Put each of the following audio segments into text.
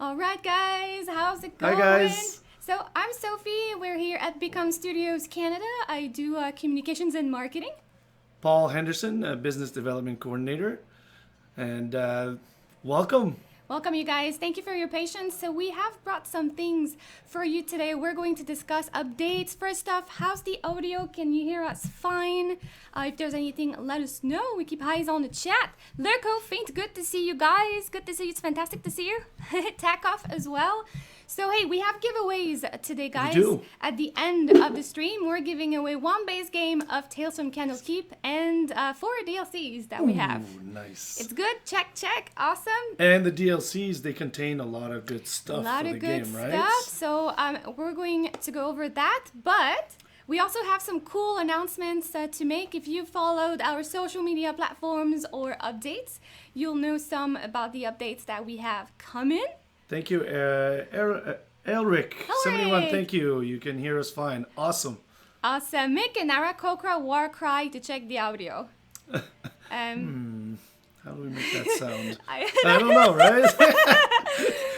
All right, guys, how's it Hi going? guys. So I'm Sophie. We're here at Become Studios Canada. I do communications and marketing. Paul Henderson, Business Development Coordinator. And welcome. Welcome, you guys. Thank you for your patience. So we have brought some things for you today. We're going to discuss updates. First off, how's the audio? Can you hear us fine? If there's anything, let us know. We keep eyes on the chat. Lurko, Faint, good to see you guys. Good to see you. It's fantastic to see you. Tack-off as well. So, hey, we have giveaways today, guys. We do. At the end of the stream, we're giving away one base game of Tales from Candlekeep and 4 DLCs that we have. Ooh, nice. It's good. Check. Awesome. And the DLCs, they contain a lot of good stuff A lot for of the good game, stuff. right? So we're going to go over that, but we also have some cool announcements to make. If you followed our social media platforms or updates, you'll know some about the updates that we have coming. Thank you, Elric. 71, thank you. You can hear us fine. Awesome. Awesome. Mick and Nara Kokra Warcry to check the audio. How do we make that sound? I don't know, right?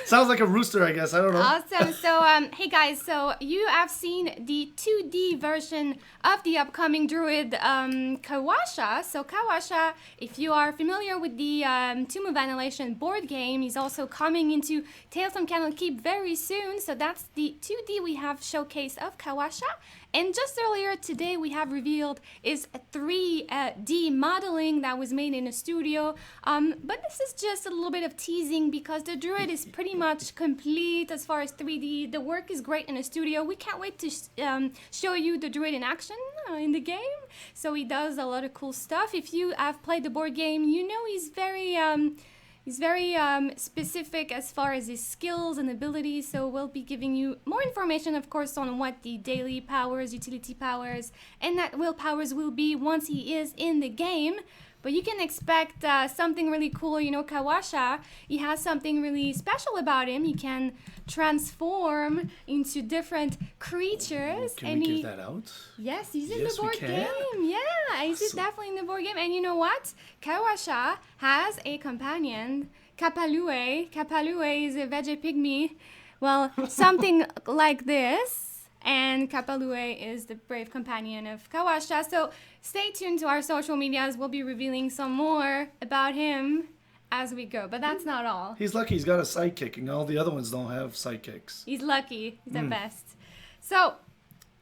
Sounds like a rooster, I guess. I don't know. Awesome. So, hey guys, so you have seen the 2D version of the upcoming Druid Kawasha. So Kawasha, if you are familiar with the Tomb of Annihilation board game, is also coming into Tales from Candlekeep very soon. So that's the 2D we have showcase of Kawasha. And just earlier today, we have revealed is a 3D modeling that was made in a studio. But this is just a little bit of teasing because the Druid is pretty much complete as far as 3D. The work is great in a studio. We can't wait to show you the Druid in action in the game. So he does a lot of cool stuff. If you have played the board game, you know he's very specific as far as his skills and abilities, so we'll be giving you more information, of course, on what the daily powers, utility powers, and that will powers will be once he is in the game. But you can expect something really cool. You know, Kawasha, he has something really special about him. He can transform into different creatures. Can we give that out? Yes, he's in Yes, the we board can. game. Yeah, he's Awesome. definitely in the board game. And you know what? Kawasha has a companion, Kapalue. Kapalue is a veggie pygmy. Well, something like this. And Kapalue is the brave companion of Kawasha. So stay tuned to our social medias. We'll be revealing some more about him as we go. But that's not all. He's lucky he's got a sidekick, and all the other ones don't have sidekicks. He's lucky. He's the best. So,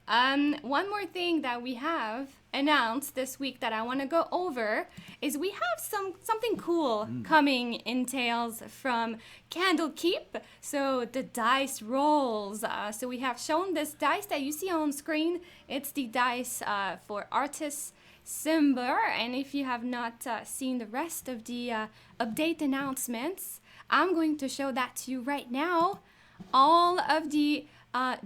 one more thing that we have announced this week that I want to go over is we have something cool coming in Tales from Candlekeep. So the dice rolls. So we have shown this dice that you see on screen. It's the dice for Artis Simber. And if you have not seen the rest of the update announcements, I'm going to show that to you right now. All of the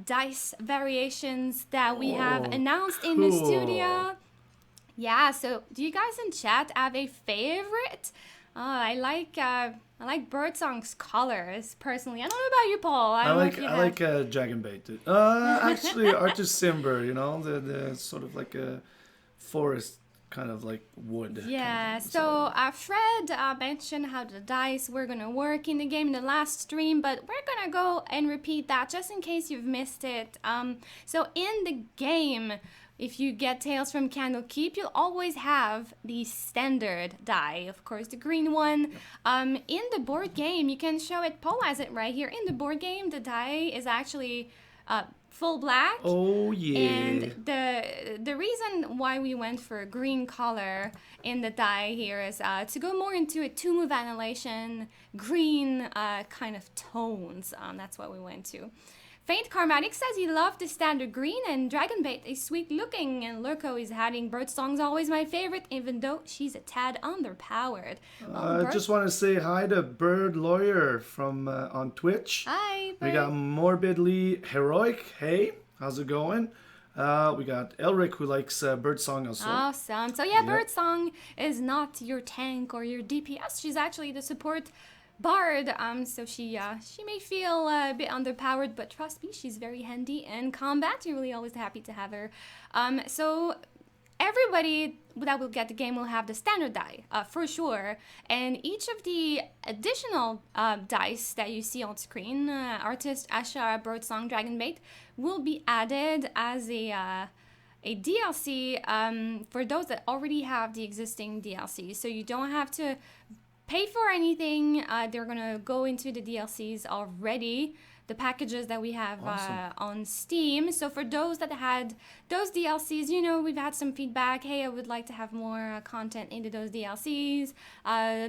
dice variations that we have announced in the cool. studio. Yeah, so do you guys in chat have a favorite? I like Birdsong's colors personally. I don't know about you, Paul. I don't know like if you I have- like Dragon Bait. Actually, Artis Simber, you know, the sort of like a forest kind of like wood. Yeah, kind of, so Fred mentioned how the dice were going to work in the game in the last stream, but we're going to go and repeat that just in case you've missed it. So in the game, if you get Tales from Candlekeep, you'll always have the standard die, of course, the green one. In the board game, you can show it, Paul has it right here. In the board game, the die is actually full black. Oh yeah. And the reason why we went for a green color in the die here is to go more into a Tomb of Annihilation green kind of tones. That's what we went to. Faint Karmatic says he loved the standard green, and Dragonbait is sweet looking, and Lurko is adding Birdsong's always my favorite, even though she's a tad underpowered. Just want to say hi to Bird Lawyer from on Twitch. Hi, We got Morbidly Heroic. Hey, how's it going? We got Elric who likes Birdsong also. Awesome. So yeah, Yep. Birdsong is not your tank or your DPS. She's actually the support bard. So she may feel a bit underpowered, but trust me, she's very handy in combat. You're really always happy to have her. So everybody that will get the game will have the standard die, for sure. And each of the additional dice that you see on screen, Artist, Ashara, Birdsong, Dragonbait, will be added as a DLC for those that already have the existing DLC. So you don't have to pay for anything. They're gonna go into the DLCs already, the packages that we have on Steam. So for those that had those DLCs, you know, we've had some feedback. Hey, I would like to have more content into those DLCs.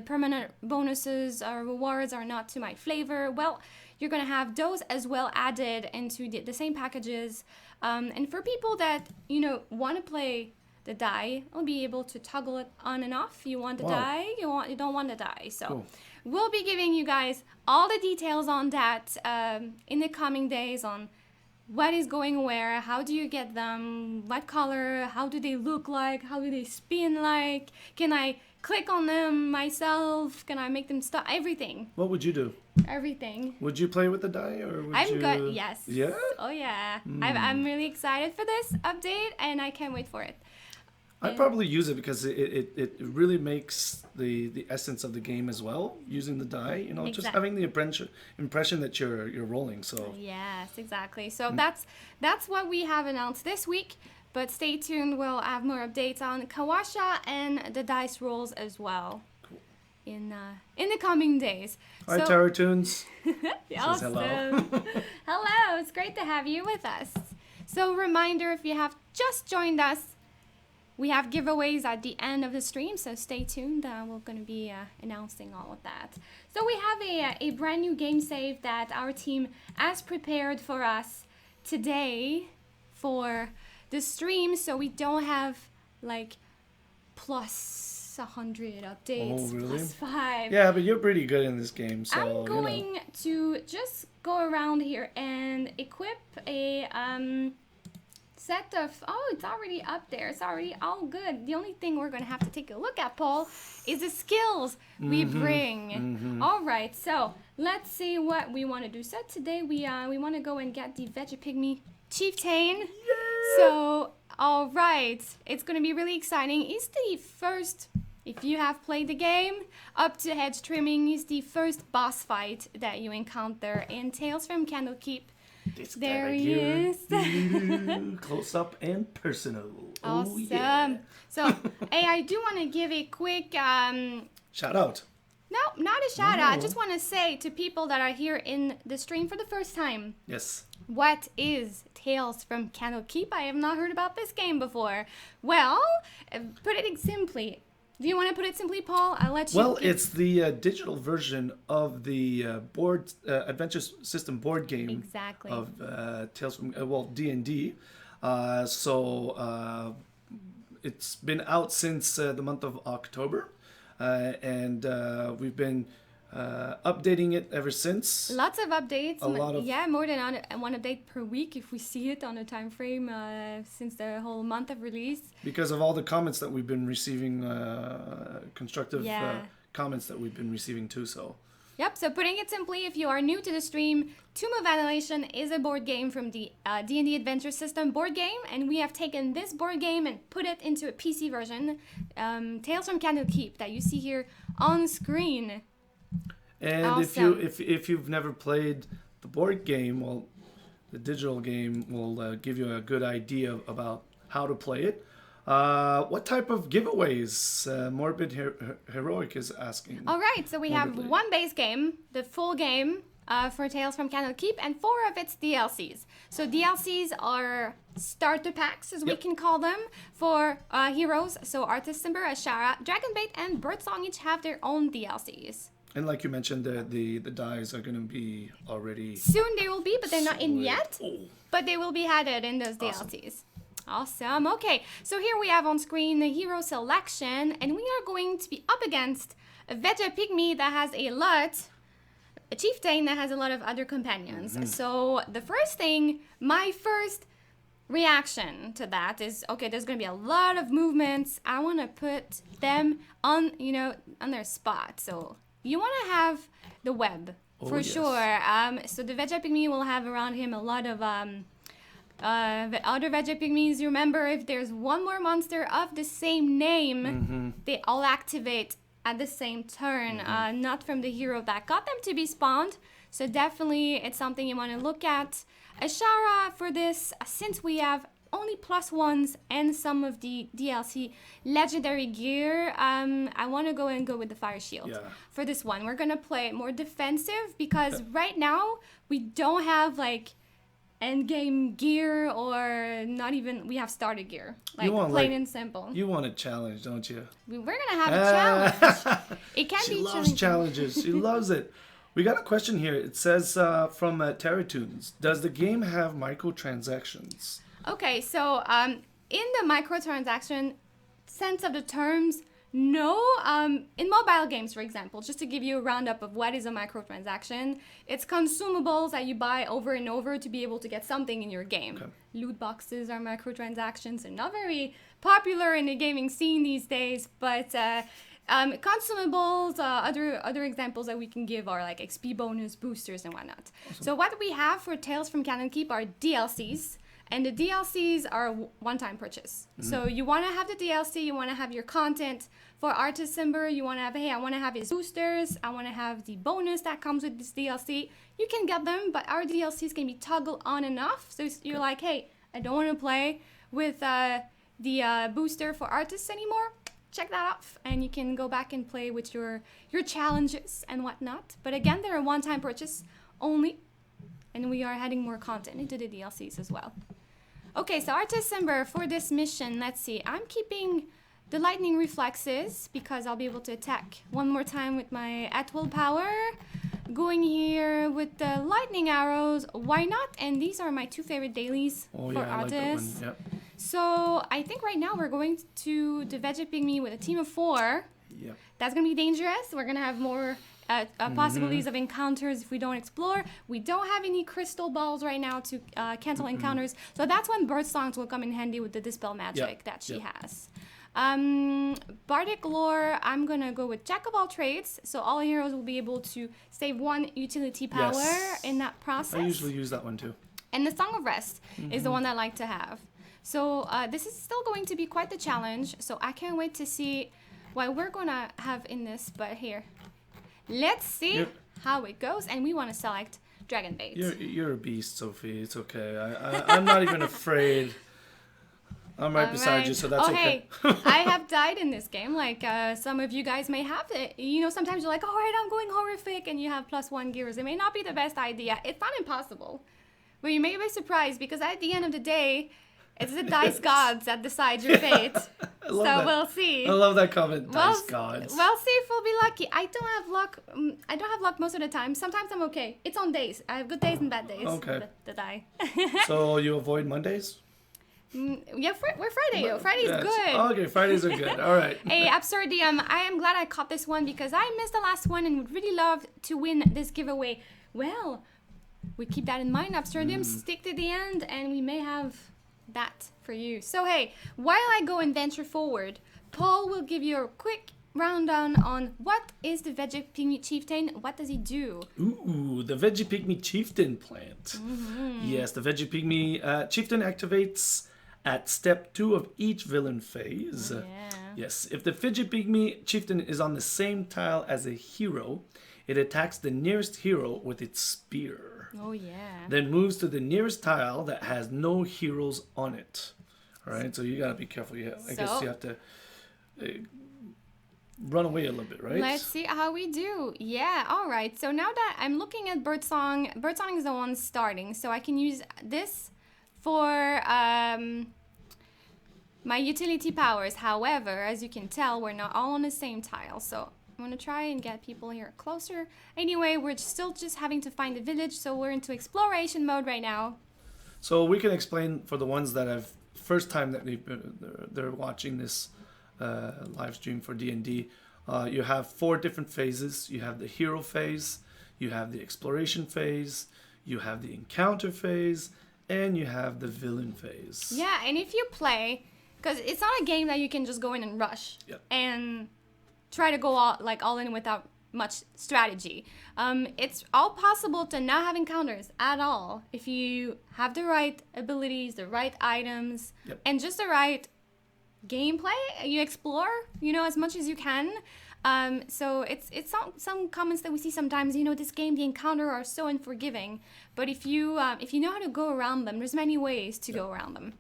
Permanent bonuses or rewards are not to my flavor. Well, you're gonna have those as well added into the same packages. And for people that, you know, want to play the die, I'll be able to toggle it on and off. You want the die, you don't want the die. So we'll be giving you guys all the details on that in the coming days, on what is going where, how do you get them, what color, how do they look like, how do they spin like, can I click on them myself, can I make them stop, everything. What would you do? Everything. Would you play with the die, or would I'm good, yes. Yeah? Oh yeah. I'm really excited for this update, and I can't wait for it. I'd probably use it because it really makes the essence of the game as well, using the die, you know, just having the impression that you're rolling. So yes, exactly. So that's what we have announced this week, but stay tuned, we'll have more updates on Kawasha and the dice rolls as well. Cool. In the coming days. Hi, Tara Tunes. Awesome. Hello. Hello, it's great to have you with us. So reminder, if you have just joined us, we have giveaways at the end of the stream, so stay tuned. We're going to be announcing all of that. So we have a brand new game save that our team has prepared for us today for the stream, so we don't have like plus 100 updates, plus 5. Yeah, but you're pretty good in this game, so I'm going to just go around here and equip a set of, it's already up there, it's already all good. The only thing we're going to have to take a look at, Paul, is the skills we bring. All right, so let's see what we want to do. So today we want to go and get the Veggie Pygmy Chieftain. Yeah! So all right, it's going to be really exciting. It's the first, if you have played the game up to hedge trimming, is the first boss fight that you encounter in Tales from Candlekeep. This there guy he right is. Close up and personal. Awesome. Oh, yeah. So, hey, I do want to give a quick shout out. No, not a shout out. I just want to say to people that are here in the stream for the first time. Yes. What is Tales from Candlekeep? I have not heard about this game before. Well, put it simply. Do you want to put it simply, Paul? I'll let you. Well, it's the digital version of the board adventure system board game. Exactly. Of Tales from D&D. So it's been out since the month of October, and we've been updating it ever since. Lots of updates. Yeah, more than one update per week if we see it on a time frame since the whole month of release. Because of all the comments that we've been receiving, constructive comments that we've been receiving too. So. Yep. So putting it simply, if you are new to the stream, Tomb of Annihilation is a board game from the D&D Adventure System board game, and we have taken this board game and put it into a PC version, Tales from Candlekeep, that you see here on screen. And awesome. if you've never played the board game, well, the digital game will give you a good idea about how to play it. What type of giveaways? Morbid Heroic is asking. All right, so we have one base game, the full game for Tales from Candlekeep, and 4 of its DLCs. So DLCs are starter packs, as we can call them, for heroes. So Artist Simber, Ashara, Dragonbait, and Birdsong each have their own DLCs. And like you mentioned, the dies are going to be already... Soon they will be, but they're not in yet. But they will be added in those DLCs. Awesome. Okay, so here we have on screen the hero selection, and we are going to be up against a Veggie Pygmy that has a chieftain that has a lot of other companions. So the first thing, my first reaction to that is, okay, there's going to be a lot of movements. I want to put them on, on their spot. So you want to have the web for sure. So the Veggie Pygmy will have around him a lot of The other veggie pygmies, you remember, if there's one more monster of the same name, they all activate at the same turn, not from the hero that got them to be spawned. So definitely it's something you want to look at. Ashara for this, since we have only +1s and some of the DLC legendary gear, I want to go with the fire shield for this one. We're gonna play more defensive because right now we don't have like end game gear, or not even, we have starter gear, like plain and simple. You want a challenge, don't you? We're gonna have a challenge. It can she be loves challenging. challenges. She loves it. We got a question here. It says from Terratunes, does the game have microtransactions? Okay, so in the microtransaction sense of the terms, no. In mobile games, for example, just to give you a roundup of what is a microtransaction, it's consumables that you buy over and over to be able to get something in your game. Okay. Loot boxes are microtransactions and not very popular in the gaming scene these days, but consumables, other examples that we can give are like XP bonus, boosters, and whatnot. Awesome. So what we have for Tales from Candlekeep are DLCs. And the DLCs are one-time purchase. So you want to have the DLC, you want to have your content. For Artist Simber, you want to have, hey, I want to have his boosters, I want to have the bonus that comes with this DLC. You can get them, but our DLCs can be toggled on and off. So you're like, hey, I don't want to play with the booster for artists anymore. Check that off, and you can go back and play with your challenges and whatnot. But again, they're a one-time purchase only. And we are adding more content into the DLCs as well. Okay, so Artist Simber, for this mission, let's see. I'm keeping the lightning reflexes because I'll be able to attack one more time with my at-will power. Going here with the lightning arrows, why not? And these are my two favorite dailies for artists. Like that one. Yep. So I think right now we're going to the Veggie Pygmy with a team of 4. Yep. That's going to be dangerous. We're going to have more possibilities of encounters if we don't explore. We don't have any crystal balls right now to cancel encounters. So that's when bird songs will come in handy with the dispel magic that she has. Bardic lore, I'm gonna go with Jack of all trades. So all heroes will be able to save 1 utility power in that process. I usually use that one too. And the Song of Rest is the one I like to have. So this is still going to be quite the challenge. So I can't wait to see what we're gonna have in this. But here, let's see how it goes. And we want to select Dragon Bait. You're a beast, Sophie. It's okay. I'm not even afraid. I'm right beside you, so that's okay. Hey, I have died in this game. Like some of you guys may have it. You know, sometimes you're like, all right, I'm going horrific, and you have +1 gears. It may not be the best idea. It's not impossible. But you may be surprised, because at the end of the day, it's the dice gods that decide your fate. So that. We'll see. I love that comment, dice gods. We'll see if we'll be lucky. I don't have luck. I don't have luck most of the time. Sometimes I'm okay. It's on days. I have good days and bad days. Okay. The die. So you avoid Mondays? Yeah, we're Friday. Friday's good. Okay, Fridays are good. All right. Hey, Absurdium, I am glad I caught this one because I missed the last one and would really love to win this giveaway. Well, we keep that in mind, Absurdium. Stick to the end and we may have that for you. So, hey, while I go and venture forward, Paul will give you a quick rundown on what is the Veggie Pygmy Chieftain. What does he do? Ooh, the Veggie Pygmy Chieftain plant. Yes, the Veggie Pygmy Chieftain activates at step 2 of each villain phase. Yes, if the Veggie Pygmy Chieftain is on the same tile as a hero, it attacks the nearest hero with its spear. Oh, yeah. Then moves to the nearest tile that has no heroes on it. All right, so you gotta be careful. Yeah, I guess you have to run away a little bit, right? Let's see how we do. Yeah, all right. So now that I'm looking at Birdsong is the one starting, so I can use this for my utility powers. However, as you can tell, we're not all on the same tile, so I'm gonna try and get people here closer. Anyway, we're still just having to find the village, so we're into exploration mode right now. So we can explain for the ones that have first time that they're watching this live stream for D&D. You have 4 different phases. You have the hero phase, you have the exploration phase, you have the encounter phase, and you have the villain phase. Yeah, and if you play, because it's not a game that you can just go in and rush and try to go all in without much strategy. It's all possible to not have encounters at all if you have the right abilities, the right items, Yep. and just the right gameplay. You explore, as much as you can. So it's some comments that we see sometimes. This game, the encounter are so unforgiving. But if you know how to go around them, there's many ways to go around them.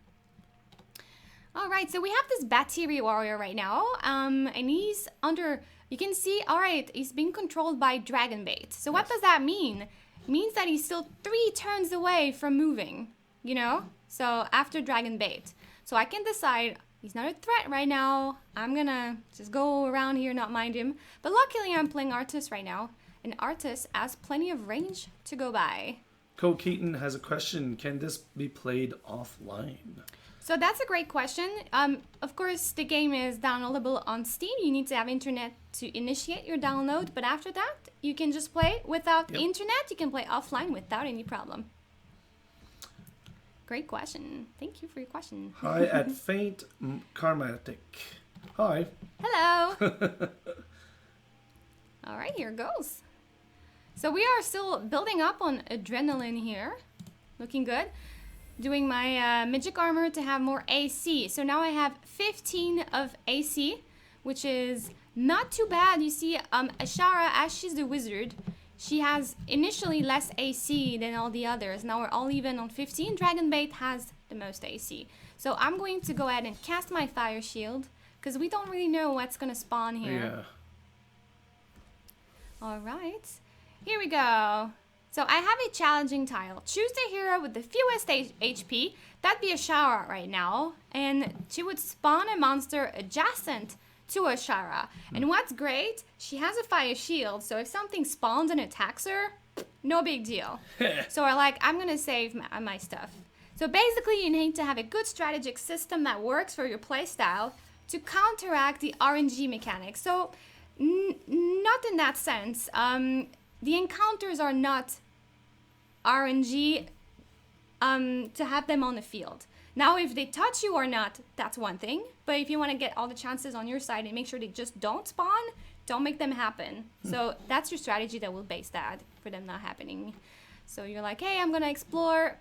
All right, so we have this Battery Warrior right now, and he's under. You can see, all right, he's being controlled by Dragon Bait. So what does that mean? It means that he's still 3 turns away from moving. So after Dragon Bait, so I can decide. He's not a threat right now. I'm gonna just go around here, not mind him. But luckily, I'm playing Artis right now, and Artis has plenty of range to go by. Cole Keaton has a question. Can this be played offline? So that's a great question. Of course, the game is downloadable on Steam. You need to have internet to initiate your download. But after that, you can just play without internet. You can play offline without any problem. Great question. Thank you for your question. Hi at Faint Karmatic. Hi. Hello. All right, here goes. So we are still building up on adrenaline here. Looking good. Doing my magic armor to have more AC. So now I have 15 of AC, which is not too bad. You see, Ashara, as she's the wizard, she has initially less AC than all the others. Now we're all even on 15. Dragon Bait has the most AC. So I'm going to go ahead and cast my Fire Shield, because we don't really know what's going to spawn here. Yeah. All right. Here we go. So I have a challenging tile. Choose the hero with the fewest HP. That'd be Ashara right now. And she would spawn a monster adjacent to Ashara. And what's great, she has a fire shield. So if something spawns and attacks her, no big deal. So we're like, I'm going to save my stuff. So basically, you need to have a good strategic system that works for your playstyle to counteract the RNG mechanics. So not in that sense. The encounters are not RNG to have them on the field. Now, if they touch you or not, that's one thing. But if you want to get all the chances on your side and make sure they just don't spawn, don't make them happen. So that's your strategy that will base that for them not happening. So you're like, hey, I'm going to explore.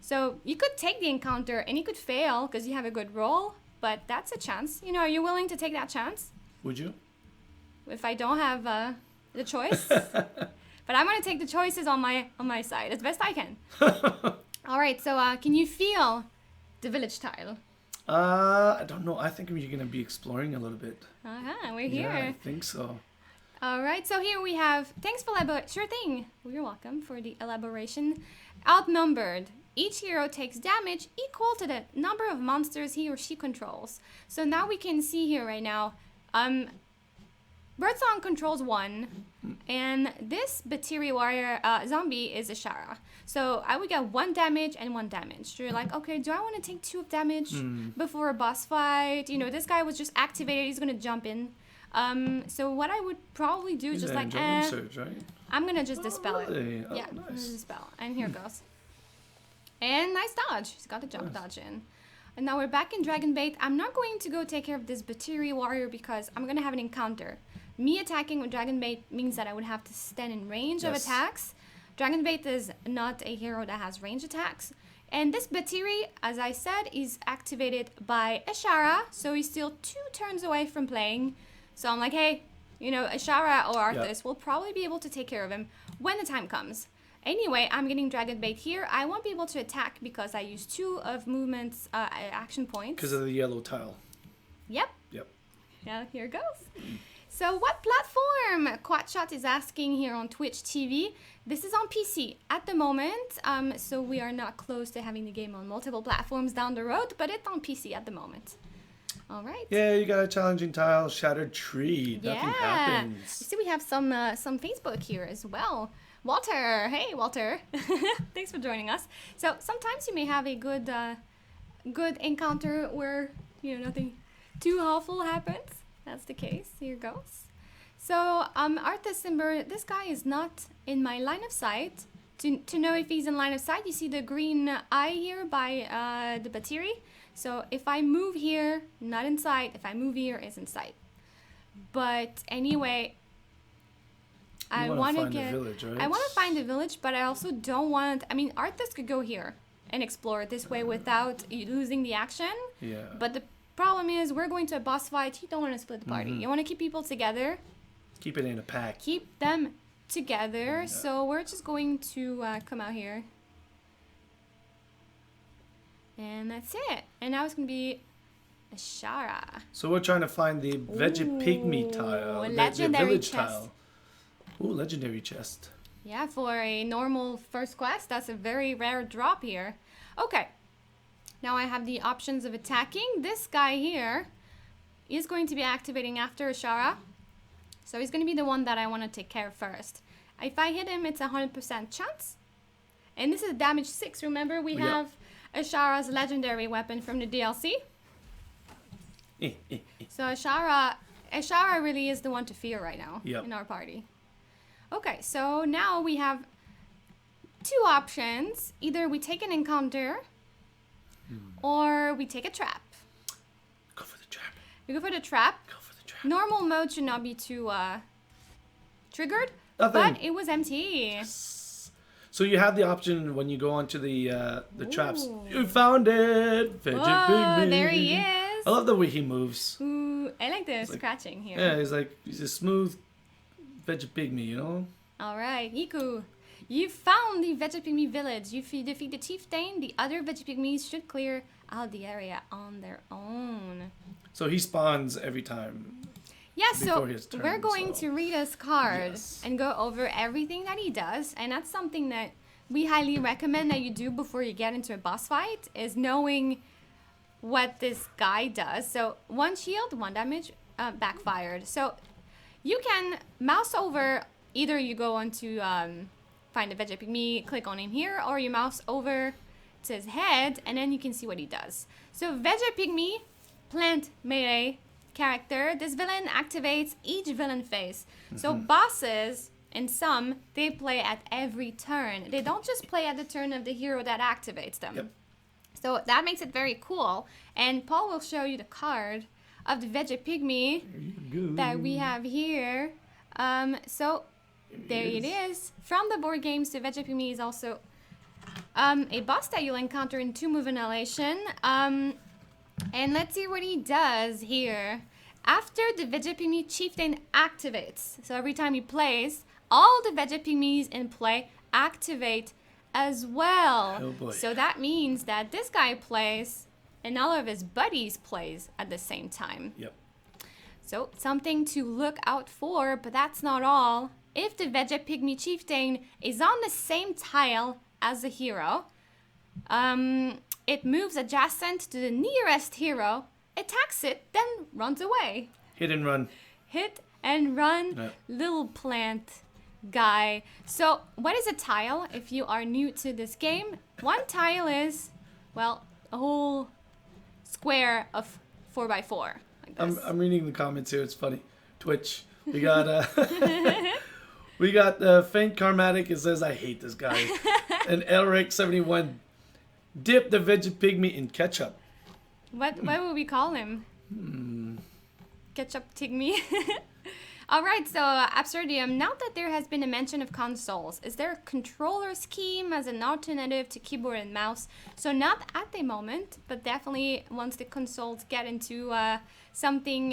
So you could take the encounter and you could fail because you have a good roll, but that's a chance. Are you willing to take that chance? Would you? If I don't have the choice? But I'm going to take the choices on my side as best I can. All right, so can you feel the village tile? I don't know. I think we're going to be exploring a little bit. We're here. Yeah, I think so. All right, so here we have, thanks for sure thing. Well, you're welcome for the elaboration. Outnumbered. Each hero takes damage equal to the number of monsters he or she controls. So now we can see here right now, Birdsong controls 1, and this Battery Warrior zombie is Ashara. So I would get 1 damage and 1 damage. So you're like, okay, do I want to take 2 of damage before a boss fight? This guy was just activated. He's going to jump in. So what I would probably do is just like, surge, right? I'm going to just dispel really? it. Oh, Yeah, nice. I'm gonna dispel. And here goes. And nice dodge. He's got the jump dodge in. And now we're back in Dragon Bait. I'm not going to go take care of this Battery Warrior because I'm going to have an encounter. Me attacking with Dragon Bait means that I would have to stand in range of attacks. Dragon Bait is not a hero that has range attacks. And this Battery, as I said, is activated by Ashara. So he's still 2 turns away from playing. So I'm like, hey, Ashara or Arthas will probably be able to take care of him when the time comes. Anyway, I'm getting Dragon Bait here. I won't be able to attack because I use 2 of movement's action points. Because of the yellow tile. Yep. Yep. Yeah, here goes. So what platform? Quatshot is asking here on Twitch TV. This is on PC at the moment. So we are not close to having the game on multiple platforms down the road, but it's on PC at the moment. All right. Yeah, you got a challenging tile, Shattered Tree. Nothing happens. You see, we have some Facebook here as well. Walter, hey Walter, thanks for joining us. So sometimes you may have a good encounter where nothing too awful happens. That's the case. Here goes. So Arthas Simber, this guy is not in my line of sight. To know if he's in line of sight, you see the green eye here by the Battery. So if I move here, not in sight. If I move here, it's in sight. But anyway, I want want to to find get. the village, right? I want to find the village, but I also don't want. I mean, Arthas could go here and explore it this way without losing the action. Yeah. But the problem is, we're going to a boss fight. You don't want to split the party. You want to keep people together. Keep it in a pack. Keep them together. Yeah. So we're just going to come out here. And that's it. And now it's going to be Ashara. So we're trying to find the Veggie Pygmy tile. Legendary the village chest. tile. Ooh, legendary chest. Yeah, for a normal first quest, that's a very rare drop here. Okay. Now I have the options of attacking. This guy here is going to be activating after Ashara. So he's going to be the one that I want to take care of first. If I hit him, it's a 100% chance. And this is damage 6. Remember, we have Ashara's legendary weapon from the DLC. So Ashara really is the one to fear right now in our party. Okay, so now we have 2 options. Either we take an encounter or we take a trap. Go for the trap. We go for the trap. Go for the trap. Normal mode should not be too triggered, Nothing. but it was empty. Yes. So you have the option when you go onto the traps. You found it! Veggie Pygmy. There he is. I love the way he moves. Ooh, I like the scratching here. Yeah, he's a smooth Veggie Pygmy, you know? Alright, Iku. You found the Veggie Pygmy village. You defeat the chieftain. The other Veggie Pygmies should clear out the area on their own. So he spawns every time. Yeah, so turn, we're going to read his card and go over everything that he does. And that's something that we highly recommend that you do before you get into a boss fight, is knowing what this guy does. So 1 shield, 1 damage, backfired. So you can mouse over, either you go on to find the Veggie Pygmy, click on him here, or you mouse over to his head, and then you can see what he does. So Veggie Pygmy, plant melee character. This villain activates each villain phase. So bosses, in some, they play at every turn. They don't just play at the turn of the hero that activates them. Yep. So that makes it very cool. And Paul will show you the card of the Veggie Pygmy that we have here. So there it is. From the board games, the Veggie Pygmy is also a boss that you'll encounter in Tomb of Annihilation. And let's see what he does here. After the Veggie Pygmy chieftain activates, so every time he plays, all the Veggie Pygmies in play activate as well. Oh boy. So that means that this guy plays and all of his buddies plays at the same time. Yep. So something to look out for, but that's not all. If the Veggie Pygmy chieftain is on the same tile as the hero, it moves adjacent to the nearest hero, attacks it, then runs away. Hit and run. Hit and run, Yep. little plant guy. So what is a tile if you are new to this game? 1 tile is, well, a whole square of 4x4. Like this. I'm reading the comments here. It's funny. Twitch. We got we got Faint Karmatic. It says, I hate this guy. And Elric71, dip the Veggie Pygmy in ketchup. What would we call him? Ketchup Pygmy. All right, so Absurdium, now that there has been a mention of consoles, is there a controller scheme as an alternative to keyboard and mouse? So not at the moment, but definitely once the consoles get into something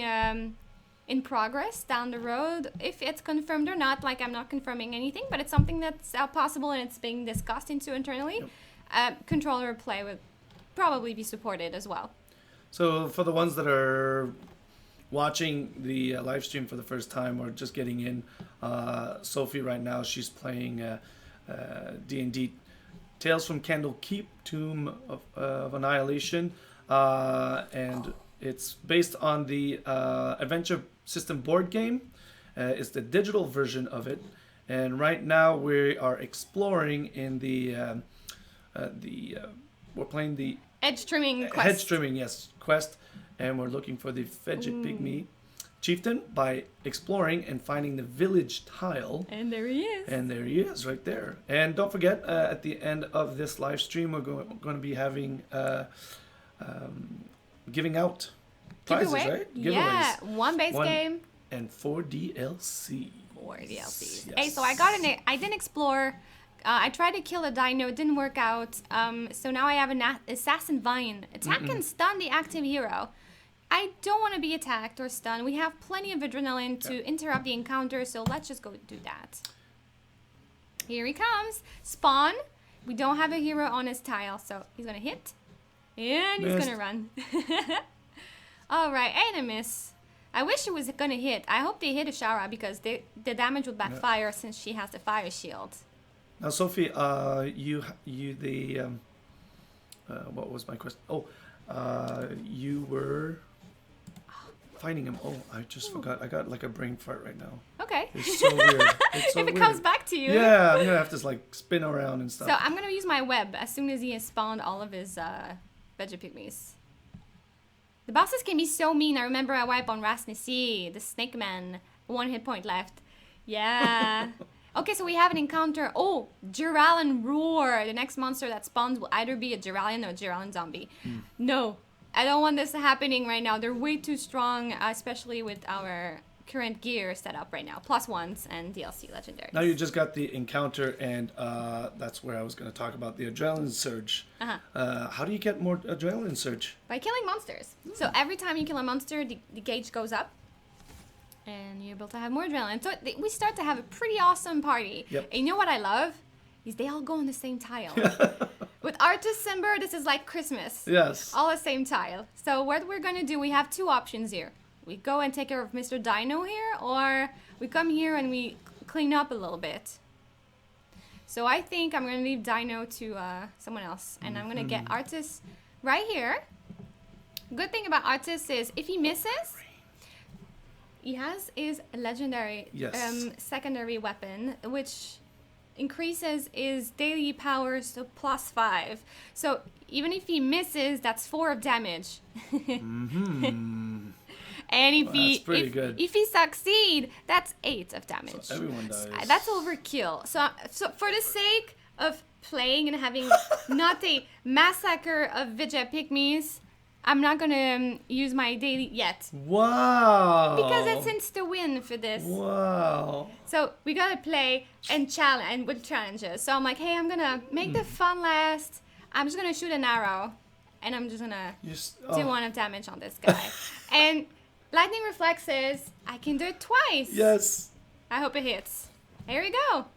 in progress down the road, if it's confirmed or not, like I'm not confirming anything, but it's something that's possible and it's being discussed into internally, controller play would probably be supported as well. So for the ones that are watching the live stream for the first time or just getting in, Sophie right now, she's playing D&D Tales from Candlekeep, Tomb of Annihilation, and it's based on the Adventure System board game. It's the digital version of it, and right now we are exploring in we're playing the Edge trimming quest. Head trimming, yes, quest, and we're looking for the Veggie Pygmy chieftain by exploring and finding the village tile. And there he is. And there he is, right there. And don't forget, at the end of this live stream, we're going to be having giving out prizes, right? Giveaways. Yeah, 1 base game. And 4 DLC. more DLCs. Yes. Hey, so I didn't explore. I tried to kill a dino, it didn't work out. So now I have an assassin vine. Attack and stun the active hero. I don't want to be attacked or stunned. We have plenty of adrenaline to interrupt the encounter, so let's just go do that. Here he comes. Spawn. We don't have a hero on his tile, so he's gonna hit. And he's gonna run. Alright, and a miss. I wish it was gonna hit. I hope they hit Ashara because the damage would backfire since she has the fire shield. Now, Sophie, what was my question? Oh, you were fighting him. Oh, I just forgot. I got like a brain fart right now. Okay. It's so weird. It's so if it weird. comes back to you. Yeah, I'm gonna have to like spin around and stuff. So I'm gonna use my web as soon as he has spawned all of his veggie pygmies. The bosses can be so mean. I remember I wiped on Rasnisi, the snake man. 1 hit point left. Yeah. Okay, so we have an encounter. Oh, Duralin Roar. The next monster that spawns will either be a Duralian or a Duralian zombie. No, I don't want this happening right now. They're way too strong, especially with our current gear set up right now. +1s and DLC legendary. Now you just got the encounter, and that's where I was going to talk about the adrenaline surge. How do you get more adrenaline surge? By killing monsters. So every time you kill a monster, the gauge goes up. And you're able to have more adrenaline. So we start to have a pretty awesome party. Yep. And you know what I love? Is they all go on the same tile. With Artus Simber, this is like Christmas. Yes. All the same tile. So what we're going to do, we have 2 options here. We go and take care of Mr. Dino here, or we come here and we clean up a little bit. So I think I'm going to leave Dino to someone else. And I'm going to get Artus right here. Good thing about Artus is if he misses, he has his legendary secondary weapon, which increases his daily powers to +5. So even if he misses, that's 4 of damage. And if he succeed, that's 8 of damage. So everyone dies. That's overkill. So for the sake of playing and having not a massacre of Veggie Pygmies, I'm not gonna use my daily yet. Wow. Because it's insta win for this. Wow. So we gotta play and challenge and with challenges. So I'm like, hey, I'm gonna make the fun last. I'm just gonna shoot an arrow, and I'm just gonna do 1 of damage on this guy. And lightning reflexes, I can do it twice. Yes. I hope it hits. Here we go.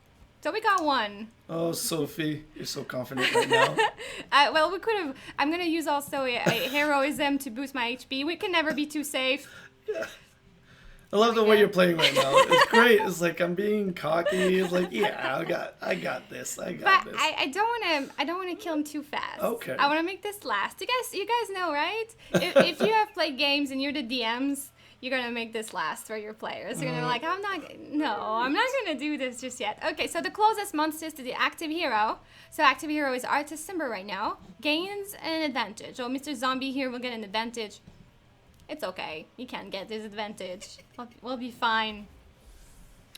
So we got 1. Oh, Sophie, you're so confident right now. Well, we could have. I'm gonna use also a heroism to boost my HP. We can never be too safe. Yeah. I love the way you're playing right now. It's great. It's like I'm being cocky. It's like, yeah, I got this. I got this. I don't wanna kill him too fast. Okay. I wanna make this last. You guys know, right? If you have played games and you're the DMs, you're gonna make this last for your players. You're gonna be like, I'm not gonna do this just yet. Okay, so the closest monsters to the active hero. So active hero is Artus Simber right now. Gains an advantage. So Mr. Zombie here will get an advantage. It's okay. You can get this advantage. We'll be fine.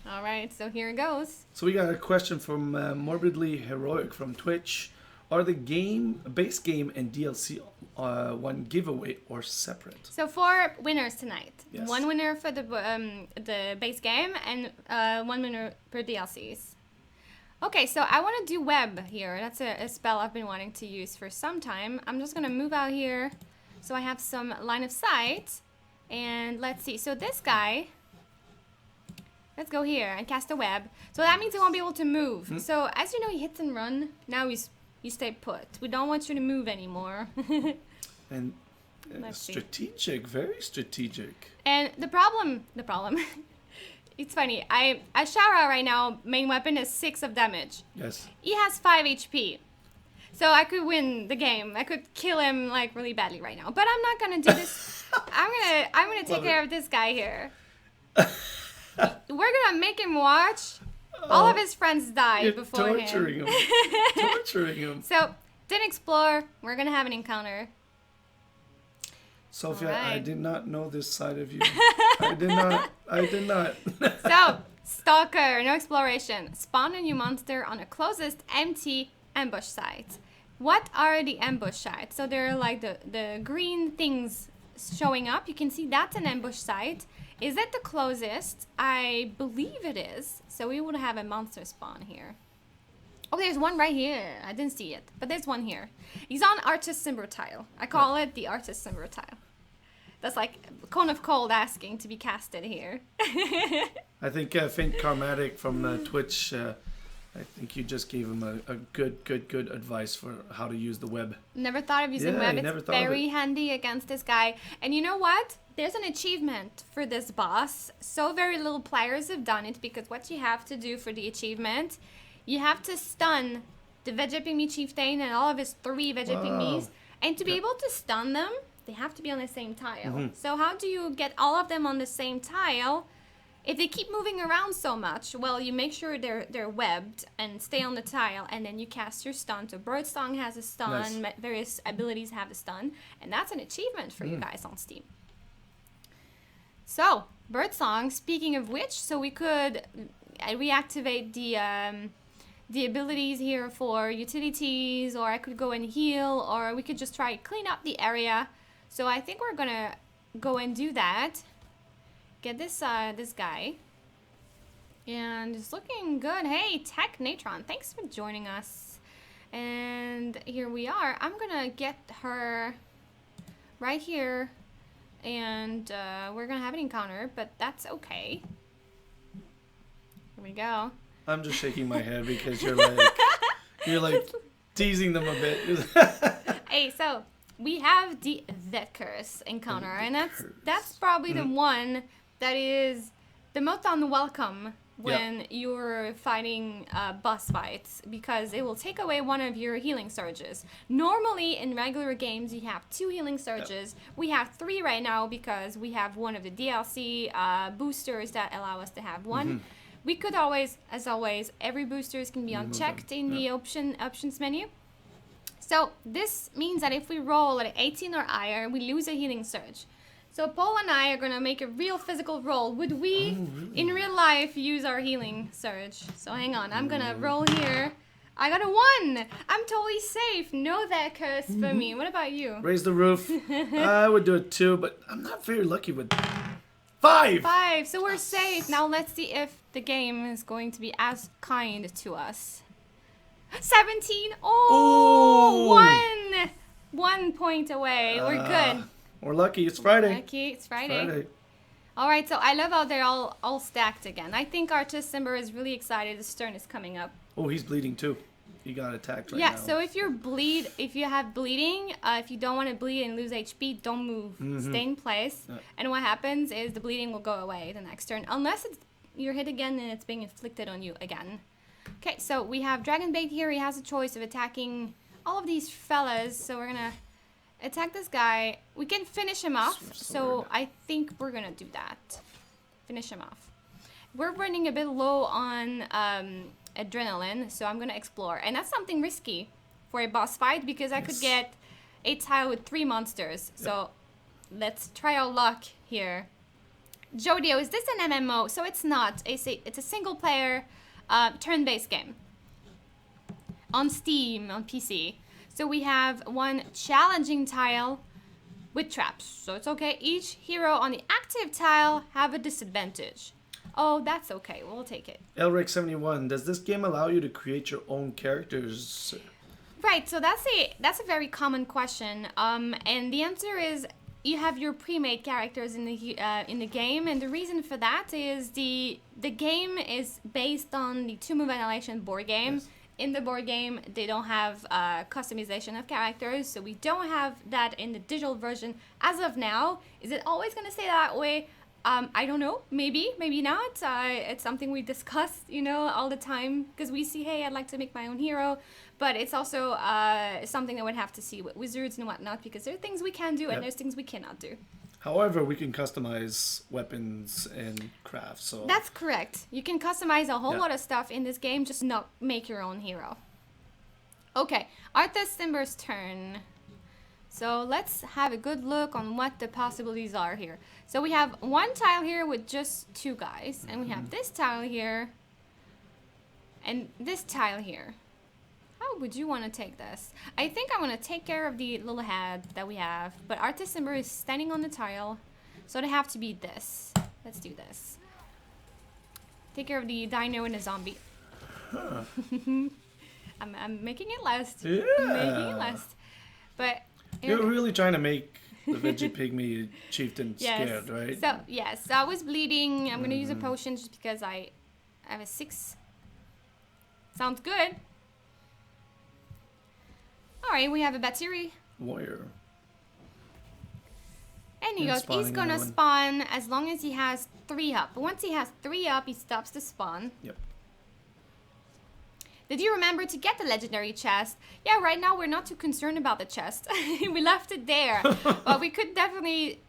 All right, so here it goes. So we got a question from Morbidly Heroic from Twitch. Are the base game and DLC one giveaway or separate? So 4 winners tonight. Yes. 1 winner for the base game and 1 winner per DLCs. Okay, so I want to do web here. That's a spell I've been wanting to use for some time. I'm just gonna move out here so I have some line of sight. And let's see. So this guy. Let's go here and cast a web. So that means he won't be able to move. So as you know, he hits and run. Now you stay put. We don't want you to move anymore. And strategic, very strategic. And the problem, it's funny. Ashara right now, main weapon is 6 of damage. Yes. He has 5 HP. So I could win the game. I could kill him like really badly right now. But I'm not gonna do this. I'm gonna take care of this guy here. We're gonna make him watch. All of his friends died before torturing him. Torturing him. So, didn't explore. We're gonna have an encounter. Sophia, right. I did not know this side of you. I did not. So, Stalker, no exploration. Spawn a new monster on the closest empty ambush site. What are the ambush sites? So they're like the green things showing up. You can see that's an ambush site. Is it the closest? I believe it is. So we would have a monster spawn here. Oh, there's one right here. I didn't see it, but there's one here. He's on Artist Simber tile. I call it the Artist Simber tile. That's like Cone of Cold asking to be casted here. I think Faint Karmatic from Twitch, I think you just gave him a good advice for how to use the web. Never thought of using web. It's very handy against this guy. And you know what? There's an achievement for this boss. So very little players have done it because what you have to do for the achievement, you have to stun the Veggie Pygmy Chieftain and all of his 3 Veggie Pygmies. And to be able to stun them, they have to be on the same tile. So how do you get all of them on the same tile? If they keep moving around so much, well, you make sure they're webbed and stay on the tile, and then you cast your stun. So Birdsong has a stun, various abilities have a stun, and that's an achievement for you guys on Steam. So, Birdsong, speaking of which, so we could reactivate the abilities here for utilities, or I could go and heal, or we could just try to clean up the area. So I think we're gonna go and do that. Get this this guy. And it's looking good. Hey, Tech Natron, thanks for joining us. And here we are. I'm gonna get her right here. And we're gonna have an encounter, but that's okay. Here we go. I'm just shaking my head because you're like teasing them a bit. Hey, so we have the That Curse encounter, and that's probably the one that is the most unwelcome when you're fighting boss fights, because it will take away one of your healing surges. Normally in regular games you have 2 healing surges. We have 3 right now because we have one of the DLC boosters that allow us to have one. We could always, as always, every boosters can be unchecked in the options menu. So this means that if we roll at 18 or higher, we lose a healing surge. So Paul and I are going to make a real physical roll. Would we, in real life, use our healing surge? So hang on, I'm going to roll here. I got a 1! I'm totally safe. No That Curse for me. What about you? Raise the roof. I would do it too, but I'm not very lucky with 5! 5, so we're safe. Now let's see if the game is going to be as kind to us. 17! Oh! 1 point away. We're good. We're lucky. It's Friday. Lucky. It's Friday. All right, so I love how they're all stacked again. I think Artist Simber is really excited. His turn is coming up. Oh, he's bleeding too. He got attacked right now. Yeah, so if you have bleeding, if you don't want to bleed and lose HP, don't move. Stay in place. And what happens is the bleeding will go away the next turn, unless you're hit again and it's being inflicted on you again. Okay, so we have Dragonbait here. He has a choice of attacking all of these fellas. So we're gonna attack this guy. We can finish him off. So I think we're gonna do that. Finish him off. We're running a bit low on adrenaline, so I'm gonna explore. And that's something risky for a boss fight because I could get a tile with 3 monsters. So let's try our luck here. Jodio, is this an MMO? So it's not. It's a single player turn-based game on Steam, on PC. So we have one challenging tile with traps. So it's okay. Each hero on the active tile have a disadvantage. Oh, that's okay. We'll take it. Elric71, does this game allow you to create your own characters? Right. So that's a very common question. And the answer is you have your pre-made characters in the game, and the reason for that is the game is based on the Tomb of Annihilation board game. Yes. In the board game, they don't have customization of characters, so we don't have that in the digital version as of now. Is it always going to stay that way? I don't know. Maybe, maybe not. It's something we discuss, all the time, because we see, hey, I'd like to make my own hero, but it's also something that we'd have to see with wizards and whatnot, because there are things we can do and there's things we cannot do. However, we can customize weapons and crafts. So that's correct. You can customize a whole lot of stuff in this game, just not make your own hero. Okay, Artist Simber's turn. So let's have a good look on what the possibilities are here. So we have one tile here with just 2 guys, and we have this tile here, and this tile here. How would you want to take this? I think I want to take care of the little head that we have, but Artist Simber is standing on the tile, so they have to be this. Let's do this. Take care of the dino and the zombie. Huh. I'm making it last. Yeah. Making it last. But You're really trying to make the veggie pygmy chieftain yes. scared, right? So yes, so I was bleeding. I'm gonna use a potion just because I have a 6. Sounds good. All right, we have a Batiri. Warrior. And he goes, he's spawning gonna another one. spawn as long as he has 3 up. But once he has 3 up, he stops the spawn. Yep. Did you remember to get the legendary chest? Yeah, right now we're not too concerned about the chest. We left it there. But we could definitely,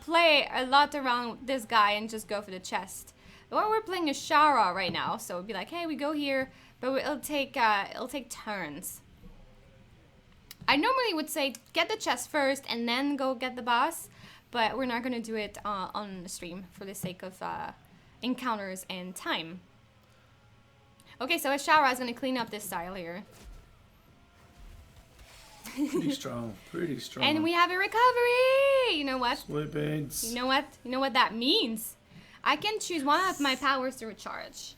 play a lot around this guy and just go for the chest. Well, we're playing a Shara right now, so it'd be like, hey, we go here, but it'll take turns. I normally would say get the chest first and then go get the boss, but we're not gonna do it on the stream for the sake of encounters and time. Okay, so Ashara is gonna clean up this tile here. Pretty strong. Pretty strong. And we have a recovery! You know what? Sweepings. You know what? You know what that means? I can choose one of my powers to recharge.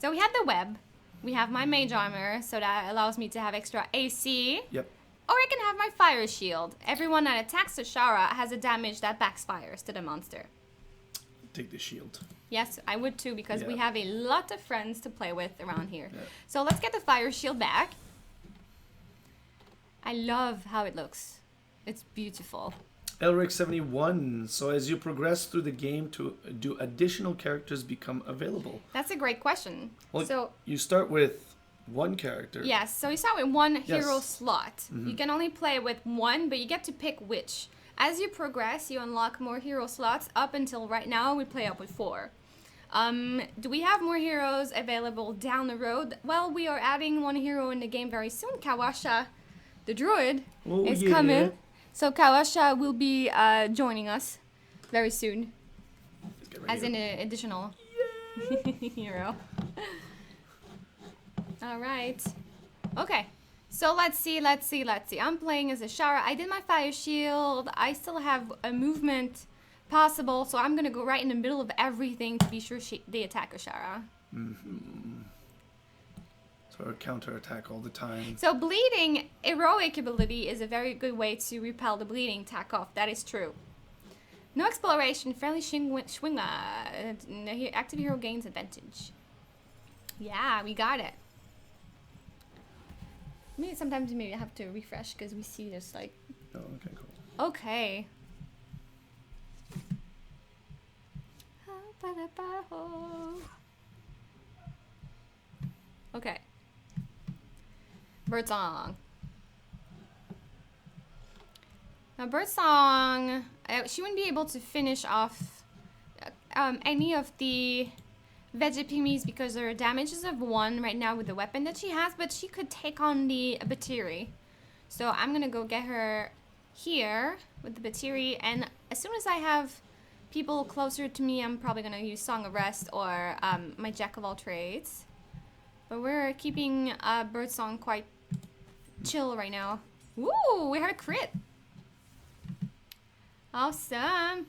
So we have the web. We have my mage armor, so that allows me to have extra AC. Yep. Or I can have my fire shield. Everyone that attacks Ashara has a damage that backfires to the monster. Take the shield. Yes, I would too, because we Yeah. have a lot of friends to play with around here. Yeah. So let's get the fire shield back. I love how it looks. It's beautiful. Elric 71. So as you progress through the game, do additional characters become available? That's a great question. Well, So you start with one character. yes, so you start with one hero Yes. slot. You can only play with one, but you get to pick which. As you progress, you unlock more hero slots. Up until right now, we play up with 4. Do we have more heroes available down the road? Well, we are adding one hero in the game very soon. Kawasha, the druid, Oh, is yeah. coming. So Kawasha will be joining us very soon, Let's get ready as to- an additional hero. All right. Okay. So let's see. I'm playing as a Shara. I did my fire shield. I still have a movement possible, so I'm gonna go right in the middle of everything to be sure they attack Ashara. So counter attack all the time. So bleeding, heroic ability is a very good way to repel the bleeding, attack off. That is true. No exploration, friendly Schwinga. Active hero gains advantage. Yeah, we got it. Maybe sometimes you maybe have to refresh because we see this like. Oh, okay, cool. Okay. Okay. Birdsong. Now, Birdsong, she wouldn't be able to finish off any of the veggie pygmies because her damage is of 1 right now with the weapon that she has, but she could take on the Batiri. So I'm gonna go get her here with the Batiri, and as soon as I have people closer to me, I'm probably gonna use Song of Rest or my Jack of all trades. But we're keeping Birdsong quite chill right now. Woo! We had a crit. Awesome.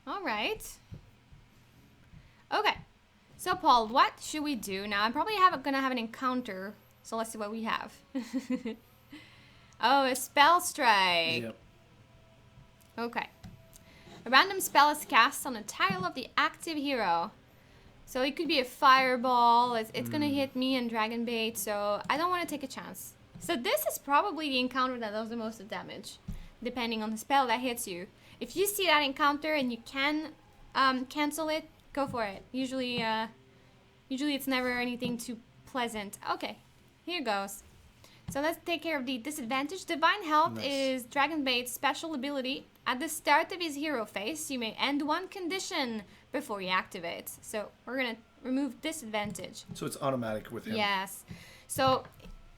All right. Okay. So Paul, what should we do now? I'm probably gonna have an encounter. So let's see what we have. Oh, a spell strike. Yep. Okay. A random spell is cast on a tile of the active hero. So it could be a fireball. It's gonna hit me and dragon bait, so I don't want to take a chance. So this is probably the encounter that does the most of damage, depending on the spell that hits you. If you see that encounter and you can cancel it, go for it. Usually it's never anything too pleasant. Okay, here goes. So let's take care of the disadvantage. Divine Health Nice. is Dragon Bait's special ability. At the start of his hero phase, you may end one condition before he activates. So we're gonna remove disadvantage. So it's automatic with him. Yes. So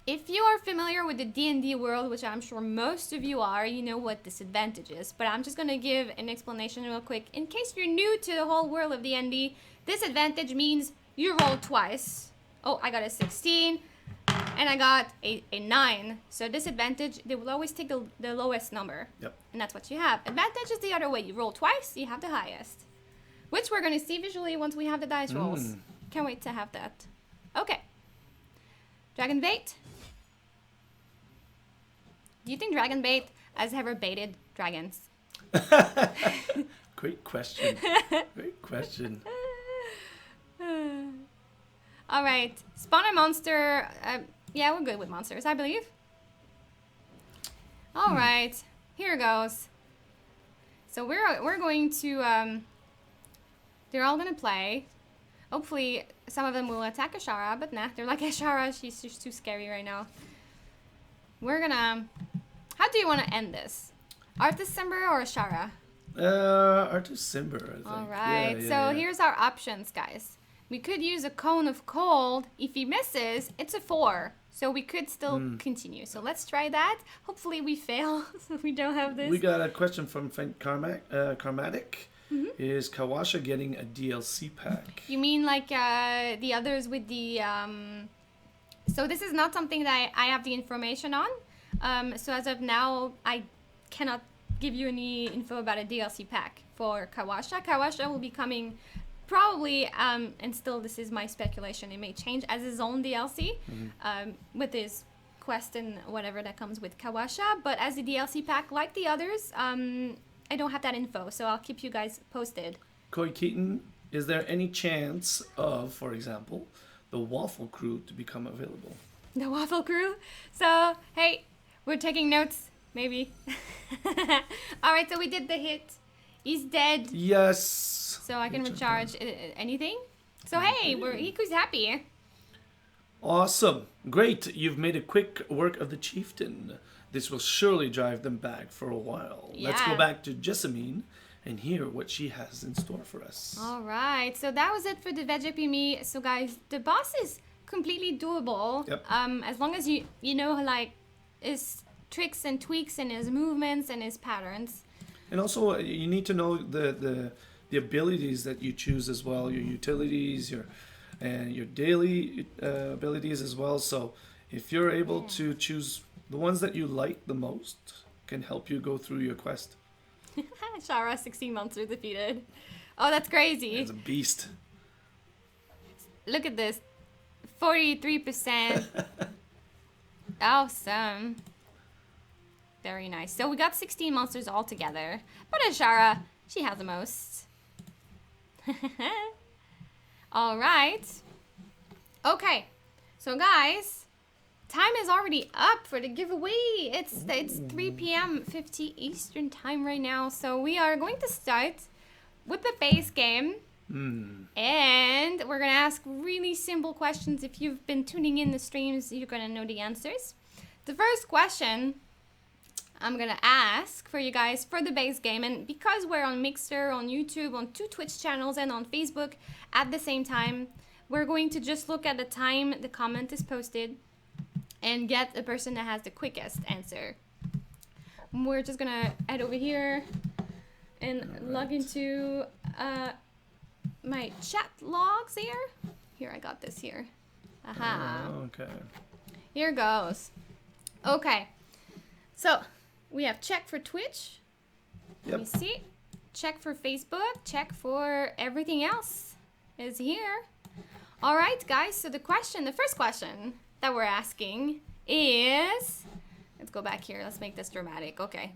if you are familiar with the D&D world, which I'm sure most of you are, you know what disadvantage is. But I'm just gonna give an explanation real quick. In case you're new to the whole world of D&D, disadvantage means you roll twice. Oh, I got a 16. And I got a 9. So disadvantage, they will always take the lowest number. Yep. And that's what you have. Advantage is the other way. You roll twice, you have the highest. Which we're going to see visually once we have the dice rolls. Can't wait to have that. Okay. Dragon bait. Do you think dragon bait has ever baited dragons? Great question. Great question. All right. Spawn a monster. Yeah, we're good with monsters, I believe. All right. Here goes. So we're going to... they're all going to play. Hopefully, some of them will attack Ashara, but nah. They're like, Ashara, she's just too scary right now. We're going to... How do you want to end this? Arthas Simber or Ashara? Arthas Simber, I think. All right. Here's our options, guys. We could use a cone of cold. If he misses, it's a 4. So we could still continue. So let's try that. Hopefully we fail, so we don't have this. We got a question from Karmatic. Is Kawasha getting a DLC pack? You mean like the others with the... So this is not something that I have the information on. So as of now, I cannot give you any info about a DLC pack for Kawasha. Kawasha will be coming probably, and still this is my speculation, it may change as his own DLC with his quest and whatever that comes with Kawasha. But as a DLC pack like the others, I don't have that info, so I'll keep you guys posted. Koi Keaton, is there any chance of, for example, the Waffle Crew to become available? The Waffle Crew? So, hey, we're taking notes, maybe. Alright, so we did the hit. He's dead. Yes. So I can recharge anything. So hey, Hiku's happy. Awesome. Great. You've made a quick work of the chieftain. This will surely drive them back for a while. Yeah. Let's go back to Jessamine and hear what she has in store for us. All right. So that was it for the VeggiPme. So guys, the boss is completely doable. Yep. As long as you know like his tricks and tweaks and his movements and his patterns. And also, you need to know the abilities that you choose as well, your utilities, your daily abilities as well. So if you're able to choose the ones that you like the most, can help you go through your quest. Shara, 16 monsters defeated. Oh, that's crazy. It's a beast. Look at this. 43%. Awesome. Very nice. So we got 16 monsters all together. But Ashara, she has the most. Alright. Okay. So guys, time is already up for the giveaway. It's 3 p.m. 50 Eastern time right now. So we are going to start with the base game. And we're going to ask really simple questions. If you've been tuning in the streams, you're going to know the answers. The first question I'm going to ask for you guys for the base game, and because we're on Mixer, on YouTube, on 2 Twitch channels, and on Facebook at the same time, we're going to just look at the time the comment is posted and get the person that has the quickest answer. We're just going to head over here and log into my chat logs here. Here, I got this here. Aha. Okay. Here goes. Okay. So, we have check for Twitch. Yep. Let me see. Check for Facebook. Check for everything else is here. All right, guys. So the first question that we're asking is, let's go back here. Let's make this dramatic. Okay.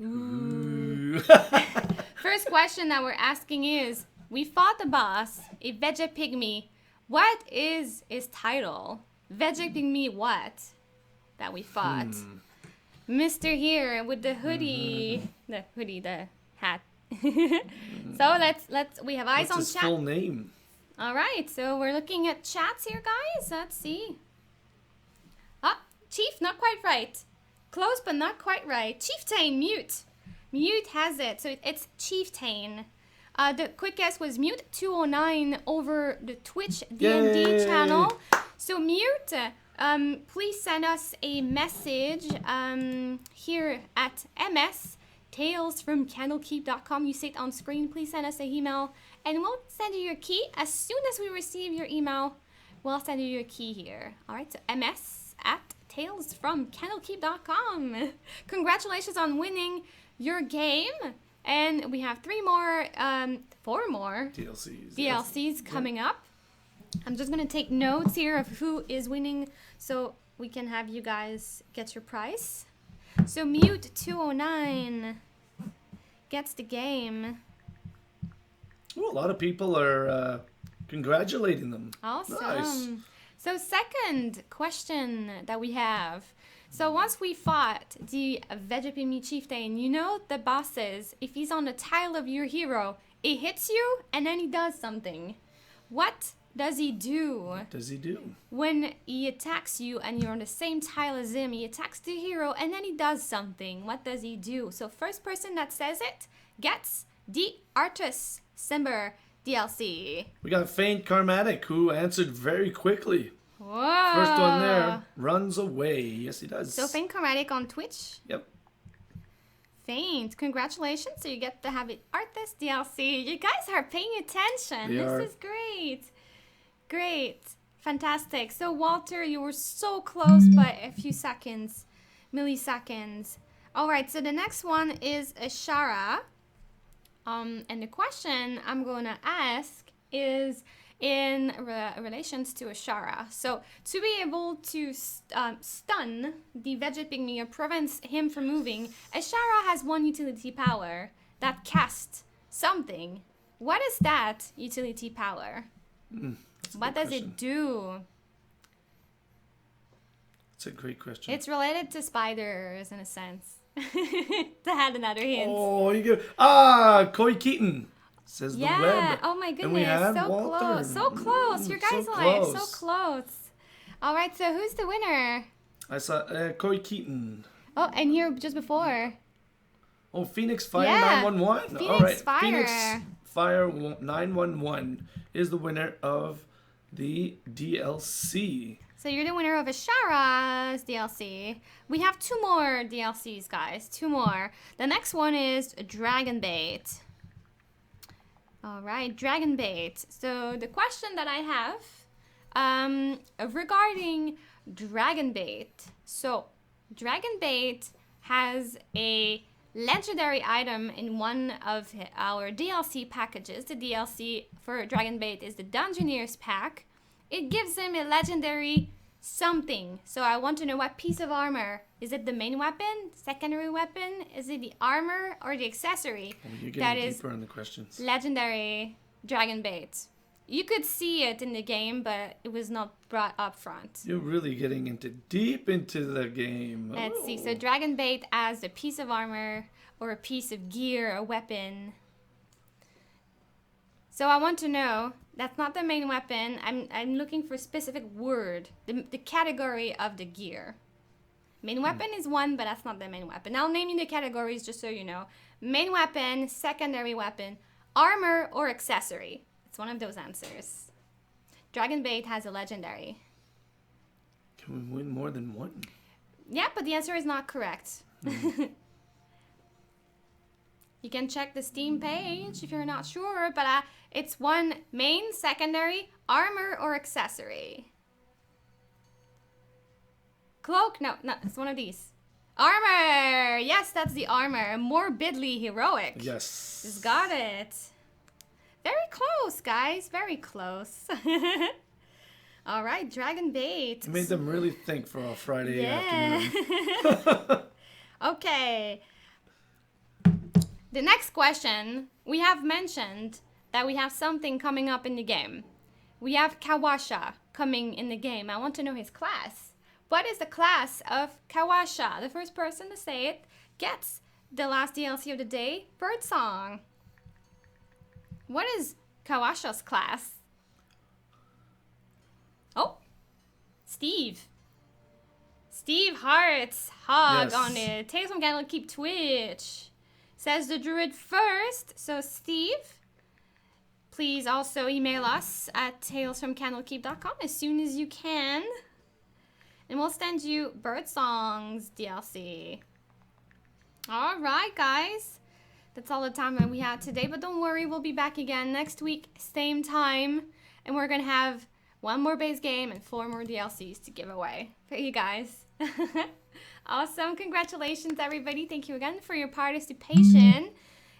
First question that we're asking is, we fought the boss, a Veggie Pygmy. What is his title? Veggie Pygmy what? That we fought. Mr. here with the hoodie. The hat. So let's we have eyes on What's his chat. full name? All right, so we're looking at chats here, guys. Let's see. Ah, Chief, not quite right. Close, but not quite right. Chieftain, mute. Mute has it, so it's Chieftain. The quickest was Mute 209 over the Twitch D&D channel. So Mute, please send us a message here at ms@talesfromcandlekeep.com. You see it on screen. Please send us an email, and we'll send you your key as soon as we receive your email. We'll send you your key here. All right, so ms@talesfromcandlekeep.com. talesfromcandlekeep.com. Congratulations on winning your game. And we have 4 more DLCs coming up. I'm just going to take notes here of who is winning so we can have you guys get your prize. So Mute 209 gets the game. Ooh, a lot of people are congratulating them. Awesome. Nice. So second question that we have. So once we fought the Vegapimi chieftain, you know the bosses, if he's on the tile of your hero, it hits you and then he does something. What does he do? What does he do? When he attacks you and you're on the same tile as him, he attacks the hero and then he does something. What does he do? So first person that says it gets the Artus Simber DLC. We got Faint Karmatic, who answered very quickly. Whoa. First one there, runs away. Yes, he does. So Faint Karmatic on Twitch. Yep. Faint, congratulations. So you get to have it Artus DLC. You guys are paying attention. This is great. Great. Fantastic. So Walter, you were so close by a few milliseconds. All right, so the next one is Ashara. And the question I'm going to ask is in relations to Ashara. So to be able to stun the Veggie Pygmy or prevents him from moving, Ashara has one utility power that casts something. What is that utility power? What does it do? That's a great question. It's related to spiders in a sense. To add another hint. Oh, you get Koi Keaton says the web. Yeah. Oh my And we goodness. have So Walter. close. So close. You guys so are like so close. close. All right. So who's the winner? I saw Koi Keaton. Oh, and here just before. Oh, Phoenix Fire Yeah. 911. Phoenix All right. Fire. Phoenix Fire 911 is the winner of the DLC. So you're the winner of Ashara's DLC. We have 2 more DLCs, guys. 2 more. The next one is Dragon Bait. All right, Dragon Bait. So the question that I have regarding Dragon Bait. So Dragon Bait has a legendary item in one of our DLC packages. The DLC for Dragon Bait is the Dungeoneers pack. It gives him a legendary something. So I want to know what piece of armor. Is it the main weapon? Secondary weapon? Is it the armor or the accessory? Oh, you're that getting is deeper in the questions. legendary Dragon Bait. You could see it in the game, but it was not brought up front. You're really getting deep into the game. Let's see. So Dragon Bait as a piece of armor or a piece of gear, a weapon. So I want to know, that's not the main weapon. I'm looking for a specific word, the category of the gear. Main weapon is one, but that's not the main weapon. I'll name you the categories just so you know. Main weapon, secondary weapon, armor, or accessory. It's one of those answers. Dragon Bait has a legendary. Can we win more than one? Yeah, but the answer is not correct. You can check the Steam page if you're not sure, but it's one main, secondary, armor, or accessory. Cloak? No, it's one of these. Armor! Yes, that's the armor. Morbidly heroic. Yes. Just got it. Very close, guys. Very close. All right, Dragon Bait. You made them really think for a Friday Yeah. afternoon. Okay. The next question, we have mentioned that we have something coming up in the game. We have Kawasha coming in the game. I want to know his class. What is the class of Kawasha? The first person to say it gets the last DLC of the day, Birdsong. What is Kawasha's class? Oh, Steve. Steve Hart's Hog Yes. on the Tales from Candlekeep Twitch. Says the druid first. So Steve, please also email us at talesfromcandlekeep.com as soon as you can. And we'll send you Birdsong's DLC. All right, guys. That's all the time that we had today. But don't worry, we'll be back again next week, same time. And we're going to have 1 more base game and 4 more DLCs to give away for you guys. Awesome. Congratulations, everybody. Thank you again for your participation.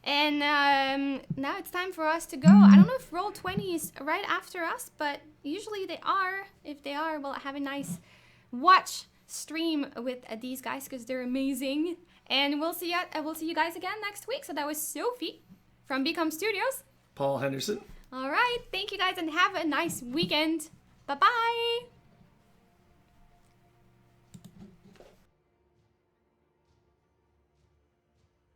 And now it's time for us to go. I don't know if Roll20 is right after us, but usually they are. If they are, we'll have a nice watch stream with these guys because they're amazing. And we'll see you guys again next week. So that was Sophie from Become Studios. Paul Henderson. All right. Thank you guys and have a nice weekend. Bye-bye.